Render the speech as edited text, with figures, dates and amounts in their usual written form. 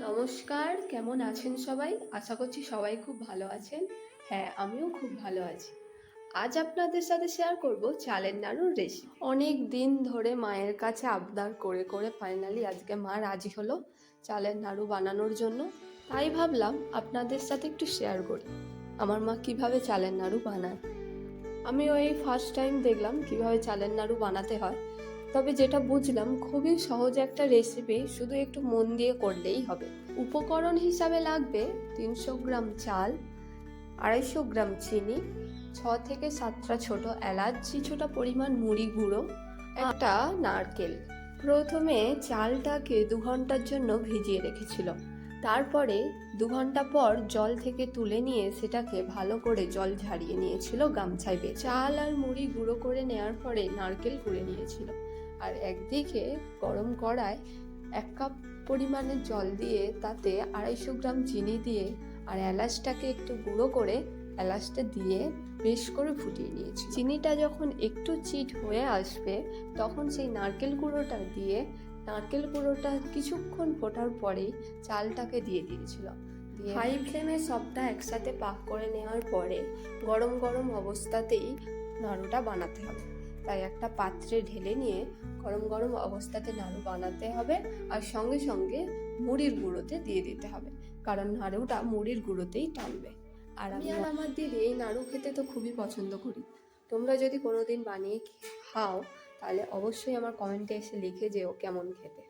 নমস্কার, কেমন আছেন সবাই? আশা করছি সবাই খুব ভালো আছেন। হ্যাঁ, আমিও খুব ভালো আছি। আজ আপনাদের সাথে শেয়ার করব চালের নাড়ুর রেসিপি। অনেক দিন ধরে মায়ের কাছে আবদার করে করে ফাইনালি আজকে মা রাজি হলো চালের নাড়ু বানানোর জন্য। তাই ভাবলাম আপনাদের সাথে একটু শেয়ার করি আমার মা কিভাবে চালের নাড়ু বানায়। আমি ওই ফার্স্ট টাইম দেখলাম কিভাবে চালের নাড়ু বানাতে হয়। তবে যেটা বুঝলাম খুবই সহজ একটা রেসিপি, শুধু একটু মন দিয়ে করলেই হবে। উপকরণ হিসাবে লাগবে 300 গ্রাম চাল, 250 গ্রাম চিনি, 6 থেকে 7টা ছোট এলাচ, কিছুটা পরিমাণ মুড়ি গুঁড়ো, একটা নারকেল। প্রথমে চালটাকে 2 ঘন্টার জন্য ভিজিয়ে রেখেছিল। তারপরে 2 ঘন্টা পর জল থেকে তুলে নিয়ে সেটাকে ভালো করে জল ঝাড়িয়ে নিয়েছিল গামছায় বেঁধে। চাল আর মুড়ি গুঁড়ো করে নেওয়ার পরে নারকেল কুড়ে নিয়েছিল। আর একদিকে গরম কড়ায় 1 কাপ পরিমাণে জল দিয়ে তাতে 250 গ্রাম চিনি দিয়ে আর এলাচটাকে একটু গুঁড়ো করে এলাচটা দিয়ে বেশ করে ফুটিয়ে নিয়েছি। চিনিটা যখন একটু চিট হয়ে আসবে তখন সেই নারকেল গুঁড়োটা দিয়ে নারকেল গুঁড়োটা কিছুক্ষণ ফোটার পরেই চালটাকে দিয়ে দিয়েছিল। হাই ফ্লেমে সবটা একসাথে পাক করে নেওয়ার পরে গরম গরম অবস্থাতেই নাড়ুটা বানাতে হবে। তাই একটা পাত্রে ঢেলে নিয়ে গরম গরম অবস্থাতে নাড়ু বানাতে হবে, আর সঙ্গে সঙ্গে মুড়ির গুঁড়োতে দিয়ে দিতে হবে, কারণ নাড়ুটা মুড়ির গুঁড়োতেই টানবে। আর আমি আর আমার দিদি এই নাড়ু খেতে তো খুবই পছন্দ করি। তোমরা যদি কোনোদিন বানিয়ে খাও তাহলে অবশ্যই আমার কমেন্টে এসে লিখে যেও কেমন খেতে।